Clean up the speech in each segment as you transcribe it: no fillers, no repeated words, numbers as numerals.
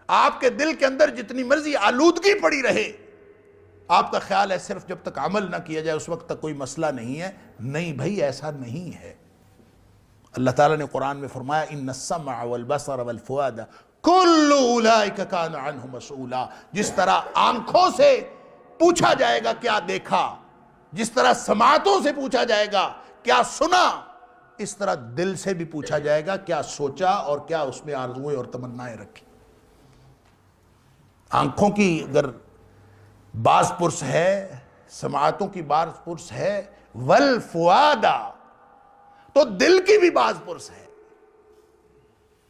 آپ کے دل کے اندر جتنی مرضی آلودگی پڑی رہے، آپ کا خیال ہے صرف جب تک عمل نہ کیا جائے اس وقت تک کوئی مسئلہ نہیں ہے. نہیں بھائی، ایسا نہیں ہے. اللہ تعالیٰ نے قرآن میں فرمایا ان السمع والبصر والفؤاد کل اولئک کان عنہ مسئولا. جس طرح آنکھوں سے پوچھا جائے گا کیا دیکھا، جس طرح سماعتوں سے پوچھا جائے گا کیا سنا، اس طرح دل سے بھی پوچھا جائے گا کیا سوچا اور کیا اس میں آرزویں اور تمنائیں رکھی. آنکھوں کی اگر باز پرس ہے، سماعتوں کی باز پرس ہے، والفؤاد، تو دل کی بھی باز پرس ہے.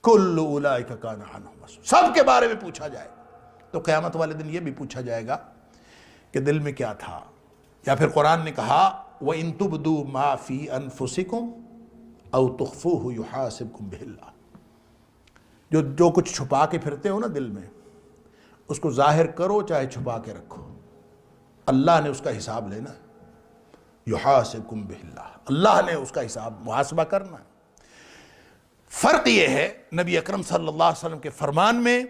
کل اولئک کان عنہ مسئولا، سب کے بارے میں پوچھا جائے گا. تو قیامت والے دن یہ بھی پوچھا جائے گا کہ دل میں کیا تھا. یا پھر قرآن نے کہا وَإِن تُبْدُوا مَا فِي أَنفُسِكُمْ أَوْ تُخْفُوهُ يُحَاسِبْكُمْ بِهِ اللَّهُ. جو کچھ چھپا کے پھرتے ہو نا دل میں، اس کو ظاہر کرو چاہے چھپا کے رکھو، اللہ نے اس کا حساب لینا ہے. یحاسبکم بہ اللہ، اللہ نے اس کا حساب محاسبہ کرنا ہے. فرق یہ ہے نبی اکرم صلی اللہ علیہ وسلم کے فرمان میں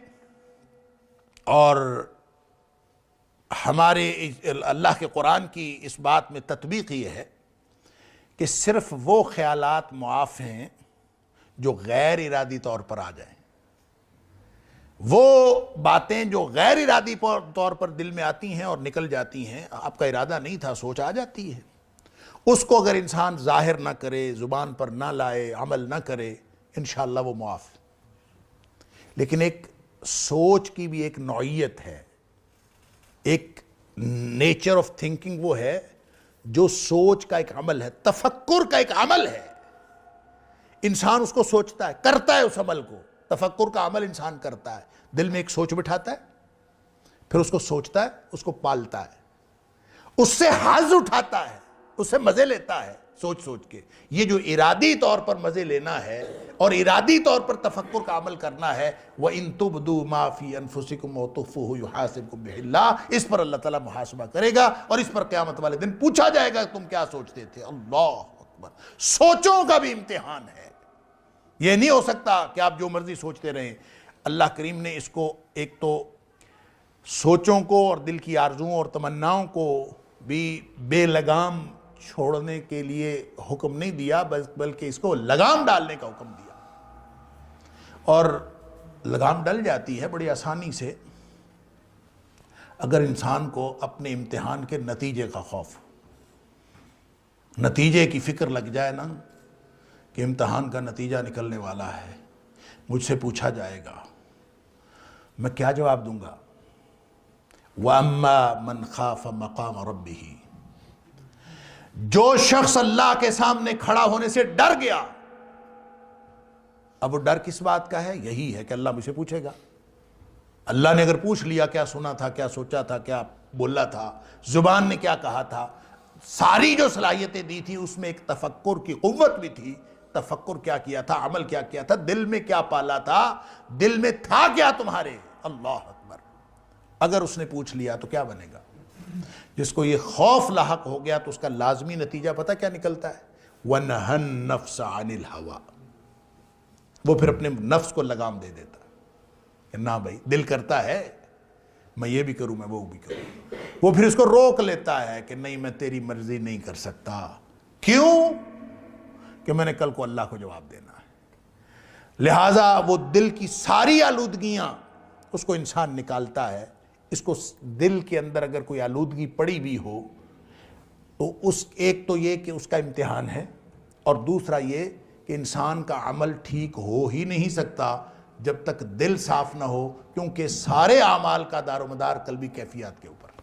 اور ہمارے اللہ کے قرآن کی اس بات میں تطبیق یہ ہے کہ صرف وہ خیالات معاف ہیں جو غیر ارادی طور پر آ جائیں. وہ باتیں جو غیر ارادی طور پر دل میں آتی ہیں اور نکل جاتی ہیں، آپ کا ارادہ نہیں تھا، سوچ آ جاتی ہے، اس کو اگر انسان ظاہر نہ کرے، زبان پر نہ لائے، عمل نہ کرے، انشاءاللہ وہ معاف. لیکن ایک سوچ کی بھی ایک نوعیت ہے، ایک نیچر آف تھنکنگ وہ ہے جو سوچ کا ایک عمل ہے، تفکر کا ایک عمل ہے. انسان اس کو سوچتا ہے، کرتا ہے اس عمل کو. تفکر کا عمل انسان کرتا ہے، دل میں ایک سوچ بٹھاتا ہے، پھر اس کو سوچتا ہے، اس کو پالتا ہے، اس سے حظ اٹھاتا ہے، اس سے مزے لیتا ہے سوچ سوچ کے. یہ جو ارادی طور پر مزے لینا ہے اور ارادی طور پر تفکر کا عمل کرنا ہے، وَإِن تُبْدُوا مَا فِي أَنفُسِكُمْ وَتُخْفُوهُ يُحَاسِبْكُم بِهِ اللَّهُ. اس پر اللہ تعالیٰ محاسبہ کرے گا اور اس پر قیامت والے دن پوچھا جائے گا تم کیا سوچتے تھے. اللہ اکبر. سوچوں کا بھی امتحان ہے. یہ نہیں ہو سکتا کہ آپ جو مرضی سوچتے رہیں. اللہ کریم نے اس کو ایک تو سوچوں کو اور دل کی آرزوؤں اور تمناؤں کو بھی بے لگام چھوڑنے کے لیے حکم نہیں دیا، بلکہ اس کو لگام ڈالنے کا حکم دیا. اور لگام ڈل جاتی ہے بڑی آسانی سے اگر انسان کو اپنے امتحان کے نتیجے کا خوف، نتیجے کی فکر لگ جائے نا کہ امتحان کا نتیجہ نکلنے والا ہے، مجھ سے پوچھا جائے گا، میں کیا جواب دوں گا. وَأَمَّا مَنْ خَافَ مَقَامَ رَبِّهِ. جو شخص اللہ کے سامنے کھڑا ہونے سے ڈر گیا. اب وہ ڈر کس بات کا ہے؟ یہی ہے کہ اللہ مجھ سے پوچھے گا. اللہ نے اگر پوچھ لیا کیا سنا تھا، کیا سوچا تھا، کیا بولا تھا، زبان نے کیا کہا تھا، ساری جو صلاحیتیں دی تھی اس میں ایک تفکر کی قوت بھی تھی. تفکر کیا کیا تھا، عمل کیا کیا تھا، دل میں کیا پالا تھا، دل میں تھا کیا تمہارے. اللہ اکبر. اگر اس نے پوچھ لیا تو کیا بنے گا؟ جس کو یہ خوف لاحق ہو گیا تو اس کا لازمی نتیجہ پتہ کیا نکلتا ہے؟ وَنَهَا النَّفْسَ عَنِ الْهَوَىٰ. وہ پھر اپنے نفس کو لگام دے دیتا کہ نہ بھائی دل کرتا ہے میں یہ بھی کروں، میں وہ بھی کروں. وہ پھر اس کو روک لیتا ہے کہ نہیں میں تیری مرضی نہیں کر سکتا. کیوں؟ کہ میں نے کل کو اللہ کو جواب دینا ہے. لہٰذا وہ دل کی ساری آلودگیاں اس کو انسان نکالتا ہے. اس کو دل کے اندر اگر کوئی آلودگی پڑی بھی ہو تو ایک تو یہ کہ اس کا امتحان ہے، اور دوسرا یہ کہ انسان کا عمل ٹھیک ہو ہی نہیں سکتا جب تک دل صاف نہ ہو، کیونکہ سارے اعمال کا دار و مدار قلبی کیفیات کے اوپر.